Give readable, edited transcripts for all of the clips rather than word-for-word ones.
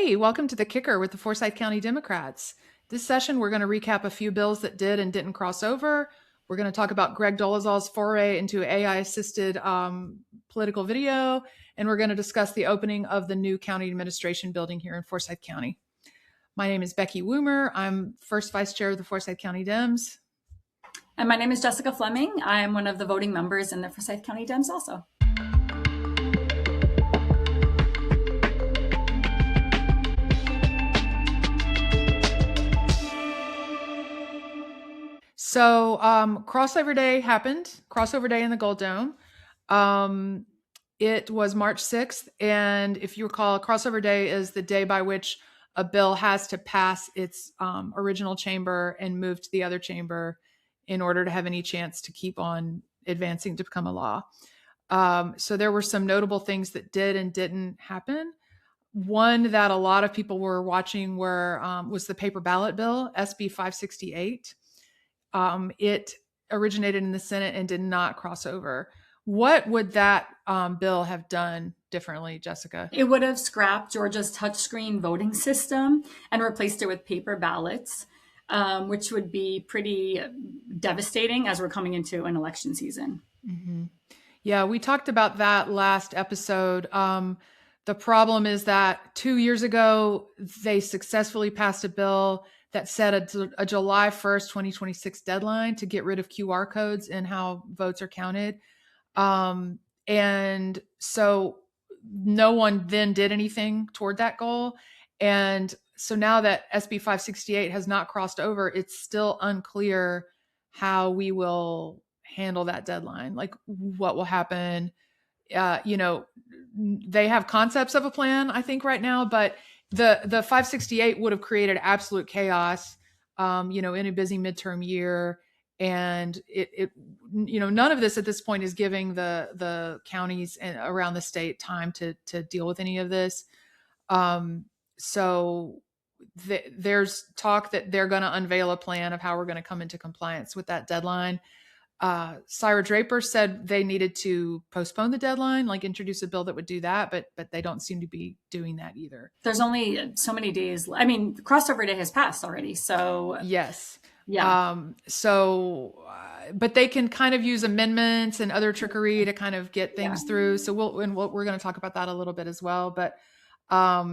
Hey, welcome to the Kicker with the Forsyth County Democrats. This session, we're going to recap a few bills that did and didn't cross over. We're going to talk about Greg Dolezal's foray into AI-assisted political video, and we're going to discuss the opening of the new county administration building here in Forsyth County. My name is Becky Woomer. I'm first vice chair of the Forsyth County Dems. And my name is Jessica Fleming. I'm one of the voting members in the Forsyth County Dems also. So crossover day happened, crossover day in the Gold Dome. It was March 6th. And if you recall, crossover day is the day by which a bill has to pass its original chamber and move to the other chamber in order to have any chance to keep on advancing to become a law. So there were some notable things that did and didn't happen. One that a lot of people were watching was the paper ballot bill, SB 568. It originated in the Senate and did not cross over. What would that bill have done differently, Jessica? It would have scrapped Georgia's touchscreen voting system and replaced it with paper ballots, which would be pretty devastating as we're coming into an election season. Mm-hmm. Yeah, we talked about that last episode. The problem is that 2 years ago, they successfully passed a bill that set a July 1st, 2026 deadline to get rid of QR codes and how votes are counted. And so no one then did anything toward that goal. And so now that SB 568 has not crossed over, it's still unclear how we will handle that deadline, like what will happen. They have concepts of a plan, I think, right now, but the 568 would have created absolute chaos, in a busy midterm year. And it none of this at this point is giving the counties around the state time to deal with any of this. So there's talk that they're going to unveil a plan of how we're going to come into compliance with that deadline. Syra Draper said they needed to postpone the deadline, like introduce a bill that would do that, but they don't seem to be doing that either. There's only so many days. I mean, the crossover day has passed already. So yes. Yeah. But they can kind of use amendments and other trickery to kind of get things through. So we're going to talk about that a little bit as well. But a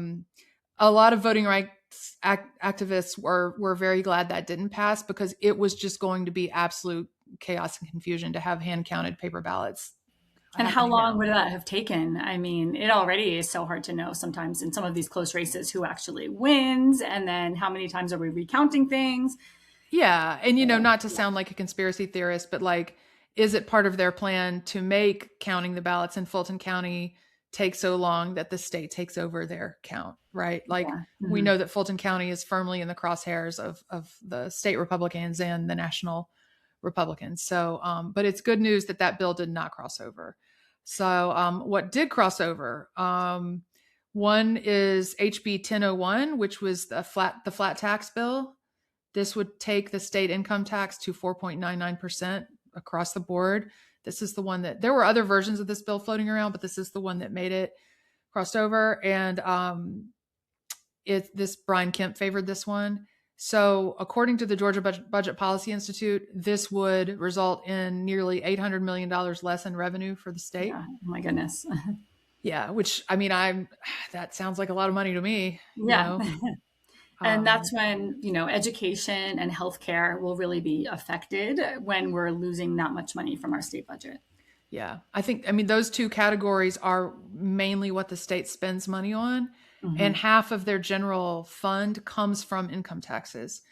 lot of voting rights activists were very glad that didn't pass, because it was just going to be absolute chaos and confusion to have hand counted paper ballots. And how long would that have taken? I mean, it already is so hard to know sometimes in some of these close races who actually wins, and then how many times are we recounting things? Yeah. And, not to sound like a conspiracy theorist, but like, is it part of their plan to make counting the ballots in Fulton County take so long that the state takes over their count, right? Like we know that Fulton County is firmly in the crosshairs of the state Republicans and the national Republicans. So, but it's good news that bill did not cross over. So what did cross over? One is HB 1001, which was the flat tax bill. This would take the state income tax to 4.99% across the board. This is the one that there were other versions of this bill floating around, but this is the one that made it crossed over. And Brian Kemp favored this one. So according to the Georgia Budget Policy Institute, this would result in nearly $800 million less in revenue for the state. Yeah. Oh my goodness. Yeah. Which, I mean, that sounds like a lot of money to me. Yeah. And that's when, education and healthcare will really be affected when we're losing that much money from our state budget. Yeah. Those two categories are mainly what the state spends money on. Mm-hmm. And half of their general fund comes from income taxes.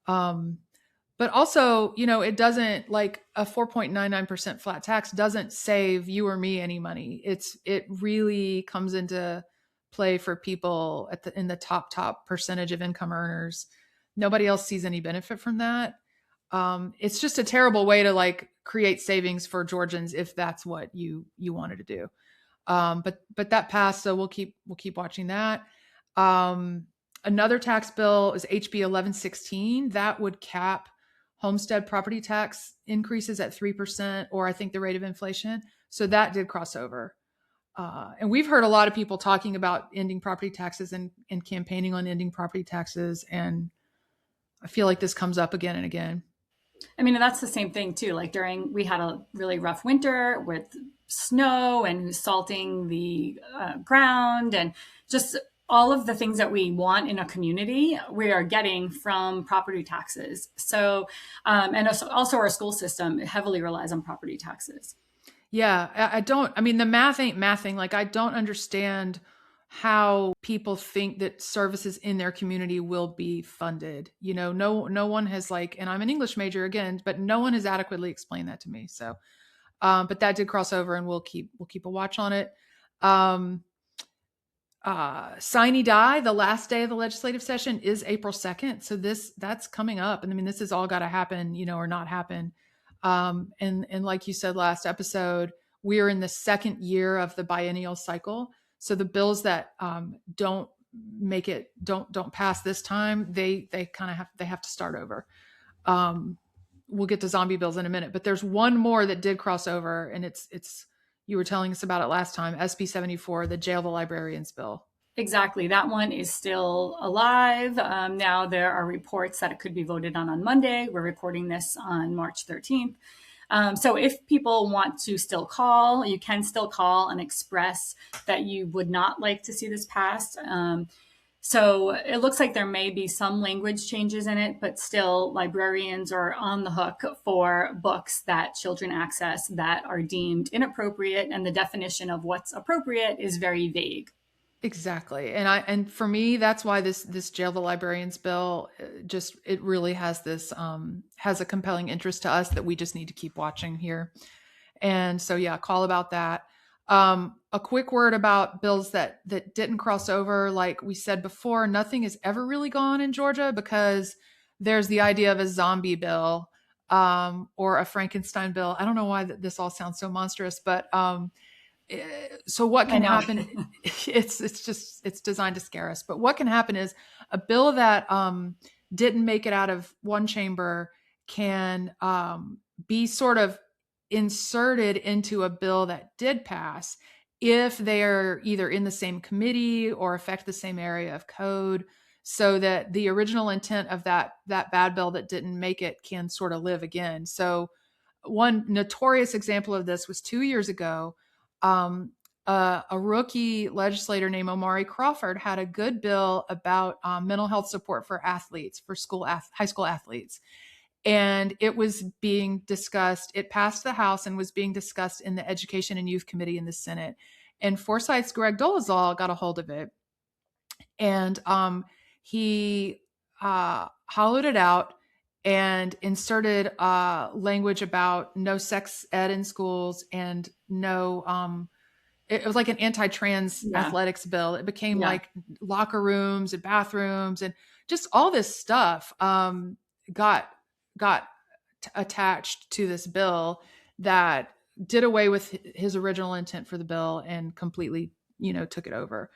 But also, it doesn't, like a 4.99% flat tax doesn't save you or me any money. It really comes into play for people in the top percentage of income earners. Nobody else sees any benefit from that. It's just a terrible way to like create savings for Georgians if that's what you wanted to do. But that passed, so we'll keep watching that. Another tax bill is HB 1116. That would cap homestead property tax increases at 3%, or I think the rate of inflation. So that did cross over. and we've heard a lot of people talking about ending property taxes and campaigning on ending property taxes. And I feel like this comes up again and again. I mean, and that's the same thing too. Like we had a really rough winter with snow and salting the ground and just all of the things that we want in a community, we are getting from property taxes. So, and also our school system heavily relies on property taxes. Yeah, I don't, I mean, the math ain't mathing. Like, I don't understand how people think that services in their community will be funded. No one has like, and I'm an English major again, but no one has adequately explained that to me. So, but that did cross over, and we'll keep a watch on it. Sine die, the last day of the legislative session is April 2nd. So that's coming up. And I mean, this has all got to happen, or not happen. And like you said last episode, we are in the second year of the biennial cycle. So the bills that don't pass this time, they kind of have to start over. We'll get to zombie bills in a minute, but there's one more that did cross over, and it's you were telling us about it last time, SB 74, the Jail the Librarians bill. Exactly. That one is still alive. Now there are reports that it could be voted on Monday. We're recording this on March 13th. So if people want to still call, you can still call and express that you would not like to see this passed. So it looks like there may be some language changes in it, but still librarians are on the hook for books that children access that are deemed inappropriate. And the definition of what's appropriate is very vague. Exactly. And for me, that's why this Jail the Librarians bill, it really has has a compelling interest to us that we just need to keep watching here. And so, yeah, call about that. A quick word about bills that didn't cross over. Like we said before, nothing has ever really gone in Georgia because there's the idea of a zombie bill, or a Frankenstein bill. I don't know why this all sounds so monstrous, but, so what can happen? It's designed to scare us. But what can happen is a bill that didn't make it out of one chamber can be sort of inserted into a bill that did pass if they are either in the same committee or affect the same area of code, so that the original intent of that bad bill that didn't make it can sort of live again. So one notorious example of this was 2 years ago. A rookie legislator named Omari Crawford had a good bill about mental health support for athletes, for high school athletes. And it was being discussed. It passed the House and was being discussed in the Education and Youth Committee in the Senate. And Forsyth's Greg Dolezal got a hold of it. And he hollowed it out and inserted language about no sex ed in schools and no, it was like an anti-trans athletics bill. It became like locker rooms and bathrooms and just all this stuff got attached to this bill that did away with his original intent for the bill and completely, took it over.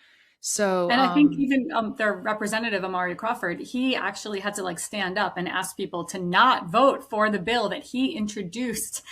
So, and I think even their representative, Amari Crawford, he actually had to stand up and ask people to not vote for the bill that he introduced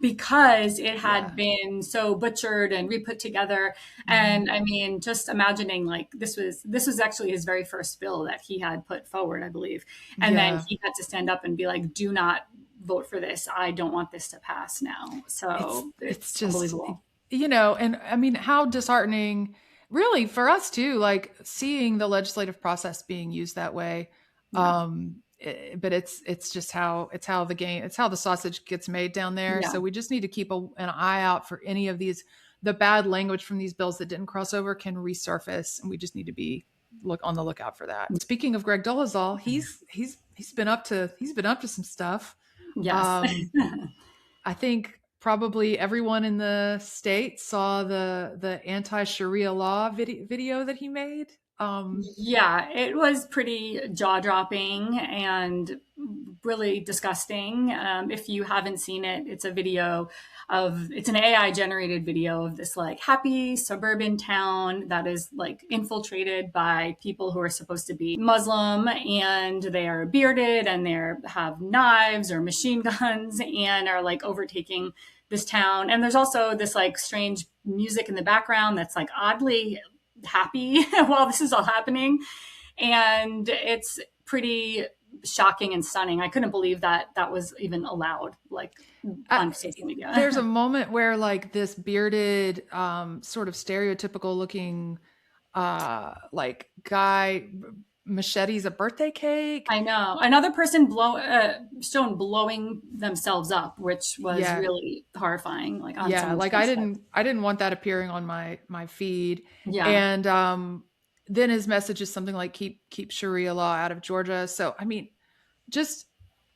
because it had been so butchered and re-put together. And I mean, just imagining this was actually his very first bill that he had put forward, I believe. And then he had to stand up and be like, do not vote for this. I don't want this to pass now. So it's just unbelievable. And I mean, how disheartening really for us too, seeing the legislative process being used that way. But it's just how the sausage gets made down there. So we just need to keep an eye out for any of the bad language from these bills that didn't cross over can resurface. And we just need to be on the lookout for that. Speaking of Greg Dolezal, he's been up to some stuff. Yes. I think probably everyone in the state saw the anti-Sharia law video that he made. Yeah, it was pretty jaw-dropping and really disgusting. If you haven't seen it, it's an AI-generated video of this happy suburban town that is infiltrated by people who are supposed to be Muslim, and they are bearded and they have knives or machine guns and are overtaking this town. And there's also this like strange music in the background that's like oddly happy while this is all happening. And it's pretty shocking and stunning. I couldn't believe that that was even allowed, like on social media. There's a moment where like this bearded, sort of stereotypical looking, like guy machetes a birthday cake. I know. Another person shown blowing themselves up, which was really horrifying. Like on like I didn't want that appearing on my feed. Yeah. And then his message is something like keep Sharia law out of Georgia. So I mean, just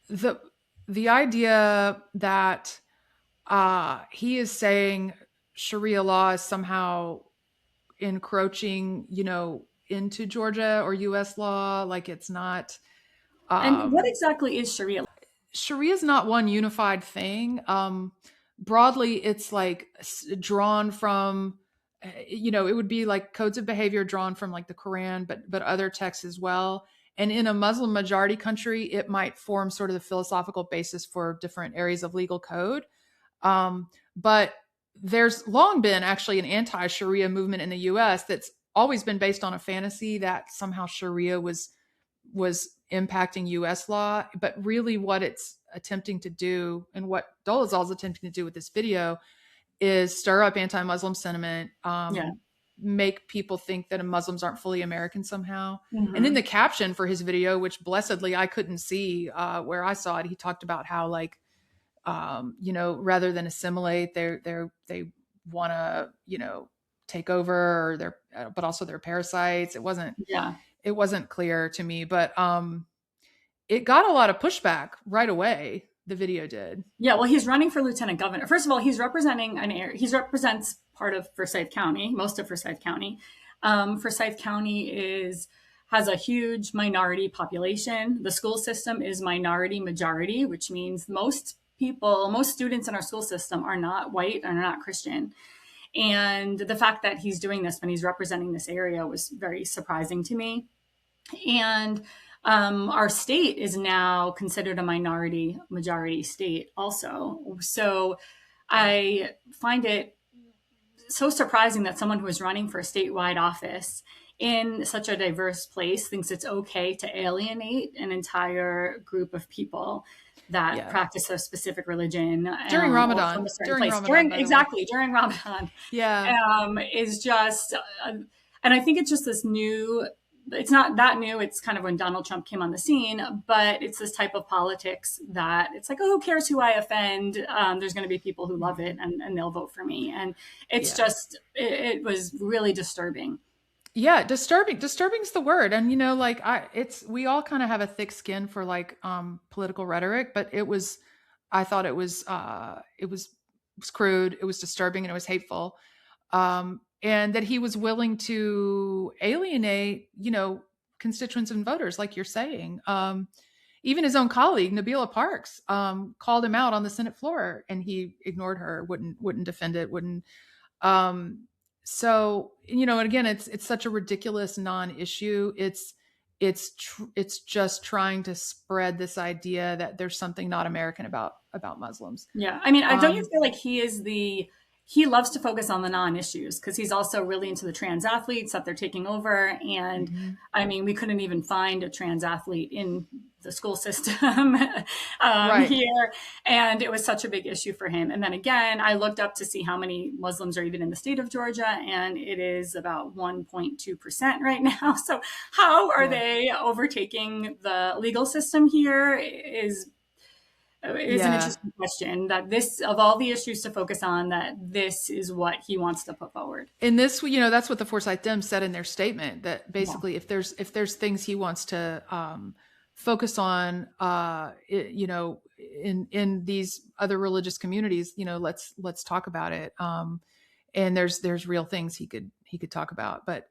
the idea that he is saying Sharia law is somehow encroaching, into Georgia or U.S. law, like it's not. And what exactly is Sharia? Sharia is not one unified thing. Broadly, it's like drawn from, it would be like codes of behavior drawn from like the Quran, but other texts as well. And in a Muslim majority country, it might form sort of the philosophical basis for different areas of legal code. But there's long been actually an anti-Sharia movement in the U.S. that's always been based on a fantasy that somehow Sharia was impacting U.S. law. But really what it's attempting to do, and what Dolezal is attempting to do with this video, is stir up anti-Muslim sentiment, make people think that Muslims aren't fully American somehow. Mm-hmm. And in the caption for his video, which blessedly I couldn't see where I saw it, he talked about how like, rather than assimilate, they want to, take over, or but also they're parasites. It wasn't clear to me, but it got a lot of pushback right away. The video did. Yeah, well, he's running for lieutenant governor. First of all, he's representing an area. He represents part of Forsyth County, most of Forsyth County. Forsyth County has a huge minority population. The school system is minority majority, which means most students in our school system are not white and are not Christian. And the fact that he's doing this when he's representing this area was very surprising to me. And our state is now considered a minority majority state also. So I find it so surprising that someone who is running for a statewide office in such a diverse place thinks it's okay to alienate an entire group of people that practice a specific religion during Ramadan. During Ramadan. Yeah. Is just, and I think it's just this new. It's not that new. It's kind of when Donald Trump came on the scene, but it's this type of politics that it's like, oh, who cares who I offend? There's going to be people who love it and they'll vote for me. And it's just, it was really disturbing. Yeah. Disturbing is the word. And, we all kind of have a thick skin for like, political rhetoric, but I thought it was crude. It was disturbing and it was hateful. And that he was willing to alienate, constituents and voters, like you're saying. Even his own colleague, Nabila Parks, called him out on the Senate floor, and he ignored her, wouldn't defend it, wouldn't. So, and again, it's such a ridiculous non-issue. It's just trying to spread this idea that there's something not American about Muslims. Yeah, I mean, don't you feel like he loves to focus on the non-issues because he's also really into the trans athletes that they're taking over. And I mean, we couldn't even find a trans athlete in the school system here. And it was such a big issue for him. And then again, I looked up to see how many Muslims are even in the state of Georgia, and it is about 1.2% right now. So how are they overtaking the legal system here is an interesting question, that this, of all the issues to focus on, that this is what he wants to put forward. And this, that's what the Forsyth Dems said in their statement, that basically if there's things he wants to focus on, in these other religious communities, let's talk about it. And there's real things he could talk about, but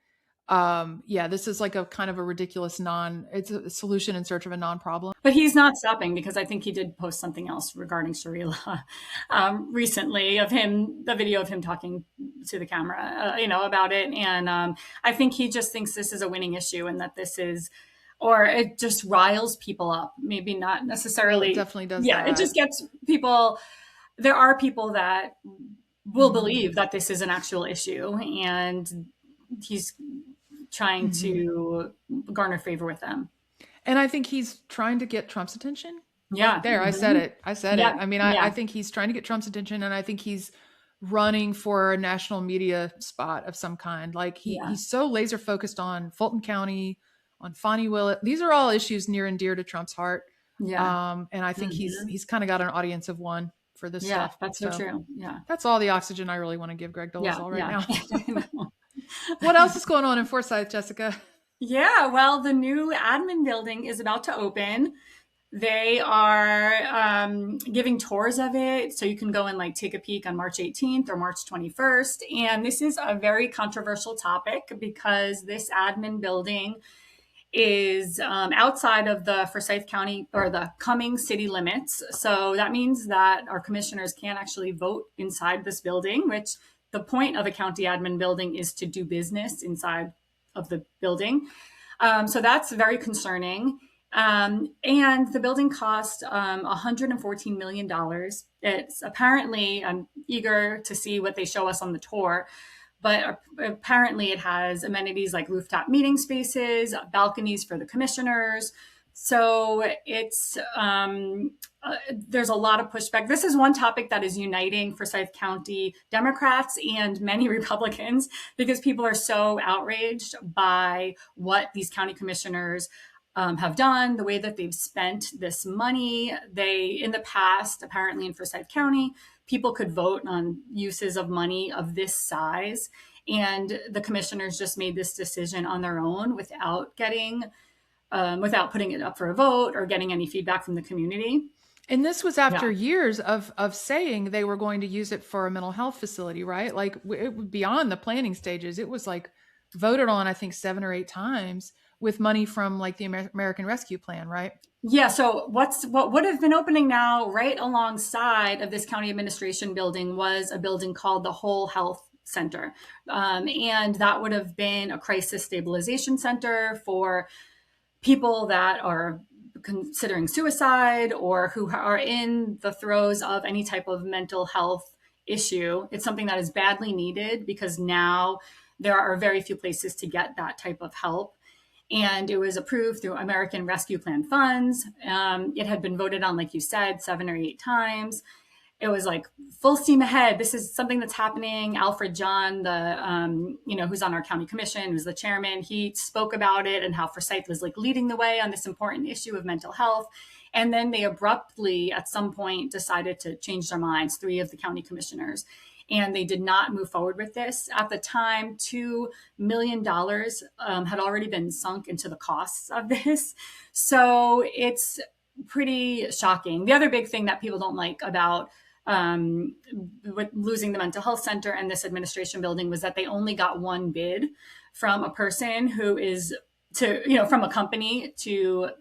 this is like a kind of a ridiculous it's a solution in search of a non-problem. But he's not stopping, because I think he did post something else regarding Sharia law recently, the video of him talking to the camera, about it. And I think he just thinks this is a winning issue, and that this is, or it just riles people up. Maybe not necessarily. It definitely does. Yeah, it just gets people there are people that will believe that this is an actual issue, and he's trying to garner favor with them. And I think he's trying to get Trump's attention. Yeah. There, I said it. I said it. Yeah. I mean, I Yeah. think he's trying to get Trump's attention, and I think he's running for a national media spot of some kind. Like Yeah. he's so laser focused on Fulton County, on Fonnie Willett. These are all issues near and dear to Trump's heart. Yeah. And I think he's kind of got an audience of one for this Yeah. stuff. That's so true. Yeah. That's all the oxygen I really want to give Greg Yeah. Dolezal right Yeah. now. What else is going on in Forsyth, Jessica? Yeah. Well, the new admin building is about to open. They are giving tours of it, so you can go and like take a peek on March 18th or March 21st. And this is a very controversial topic because this admin building is outside of the Forsyth County or the Cumming city limits. So that means that our commissioners can't actually vote inside this building, which the point of a county admin building is to do business inside of the building. So that's very concerning. And the building cost $114 million. It's apparently, I'm eager to see what they show us on the tour, but apparently it has amenities like rooftop meeting spaces, balconies for the commissioners. So it's there's a lot of pushback. This is one topic that is uniting Forsyth County Democrats and many Republicans because people are so outraged by what these county commissioners have done, the way that they've spent this money. They, in the past, apparently in Forsyth County, people could vote on uses of money of this size. And the commissioners just made this decision on their own without putting it up for a vote or getting any feedback from the community. And this was after years of saying they were going to use it for a mental health facility, right? Like beyond the planning stages, it was like voted on, I think 7 or 8 times with money from like the American Rescue Plan, right? Yeah. So what would have been opening now right alongside of this county administration building was a building called the Whole Health Center. And that would have been a crisis stabilization center for people that are considering suicide or who are in the throes of any type of mental health issue. It's something that is badly needed because now there are very few places to get that type of help. And it was approved through American Rescue Plan funds. It had been voted on, like you said, 7 or 8 times. It was like full steam ahead. This is something that's happening. Alfred John, who's on our county commission, who's the chairman, he spoke about it and how Forsyth was like leading the way on this important issue of mental health. And then they abruptly, at some point, decided to change their minds, 3 of the county commissioners. And they did not move forward with this. At the time, $2 million had already been sunk into the costs of this. So it's pretty shocking. The other big thing that people don't like about with losing the mental health center and this administration building was that they only got one bid from a person who is from a company to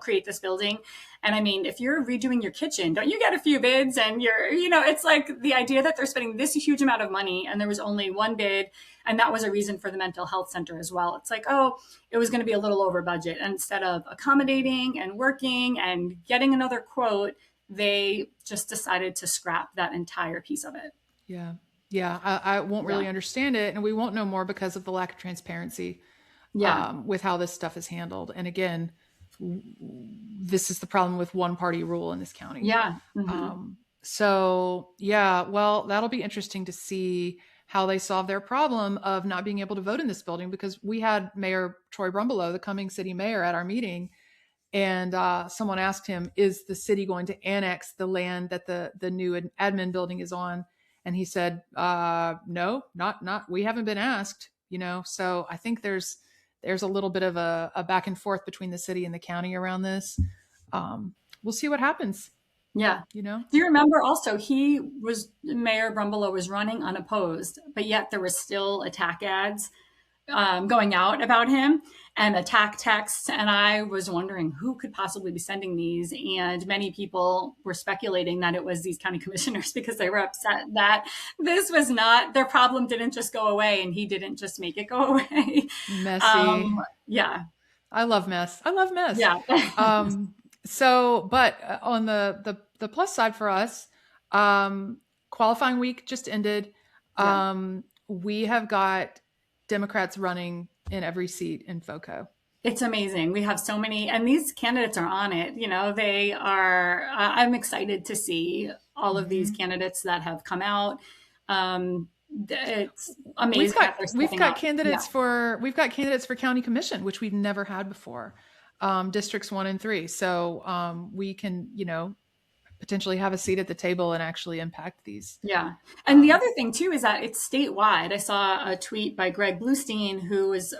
create this building. And I mean, if you're redoing your kitchen, don't you get a few bids? And it's like the idea that they're spending this huge amount of money and there was only one bid. And that was a reason for the mental health center as well. It's like, oh, it was going to be a little over budget. And instead of accommodating and working and getting another quote, they just decided to scrap that entire piece of it. Yeah. Yeah. I won't really understand it. And we won't know more because of the lack of transparency with how this stuff is handled. And again, this is the problem with one party rule in this county. Yeah. Well, that'll be interesting to see how they solve their problem of not being able to vote in this building, because we had Mayor Troy Brumbelow, the Cumming city mayor, at our meeting. And someone asked him, is the city going to annex the land that the new admin building is on? And he said, no, not, we haven't been asked, So I think there's a little bit of a back and forth between the city and the county around this. We'll see what happens. Yeah. Do you remember also Mayor Brumbelow was running unopposed, but yet there were still attack ads going out about him and attack texts. And I was wondering who could possibly be sending these. And many people were speculating that it was these county commissioners because they were upset that this was not, their problem didn't just go away and he didn't just make it go away. Messy. Yeah. I love mess. Yeah. But on the plus side for us, Qualifying week just ended. Yeah. We have got Democrats running in every seat in FOCO. It's amazing. We have so many, and these candidates are on it. You know, they are. I'm excited to see all of these Mm-hmm. candidates that have come out. It's We've amazing got that they're we've stepping got up. Yeah, candidates for county commission, which we've never had before, districts 1 and 3. So we can, potentially have a seat at the table and actually impact these. yeah. And the other thing too is that it's statewide. I saw a tweet by Greg Bluestein, who is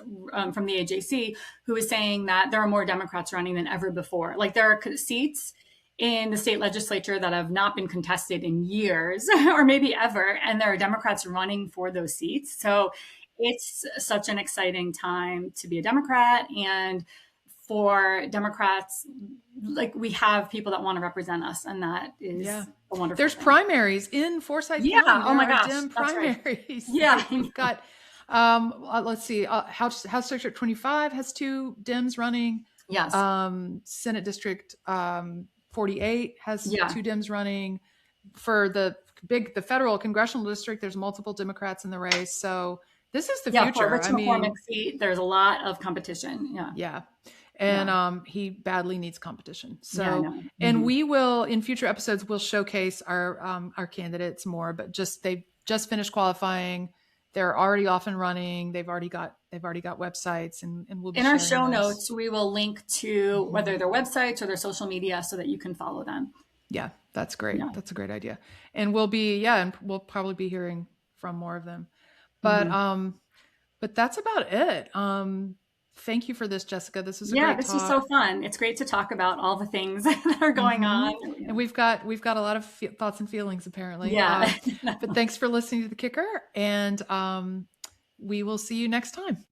from the AJC, who was saying that there are more Democrats running than ever before. Like there are seats in the state legislature that have not been contested in years or maybe ever, and there are Democrats running for those seats. So it's such an exciting time to be a Democrat, and for Democrats, like we have people that want to represent us, and that is Yeah. a wonderful There's thing. primaries in Forsyth Yeah. County. Oh There my are gosh. Dem That's right. primaries. Yeah. We've got, let's see, House District 25 has 2 Dems running. Yes. Senate District 48 has Yeah. 2 Dems running. For the federal congressional district, there's multiple Democrats in the race. So this is the Yeah. For future. Rich McCormick's seat, there's a lot of competition. Yeah. Yeah. And he badly needs competition. So, Yeah, I know. and we will in future episodes we'll showcase our candidates more. But they've just finished qualifying. They're already off and running. They've already got websites, and we'll be in our sharing show those. notes. We will link to whether their websites or their social media so that you can follow them. Yeah, that's great. Yeah. That's a great idea. And we'll probably be hearing from more of them. But but that's about it. Thank you for this, Jessica. This was a great this talk. was so fun. It's great to talk about all the things that are going on. And we've got a lot of thoughts and feelings apparently. Yeah. But thanks for listening to The Kicker, and we will see you next time.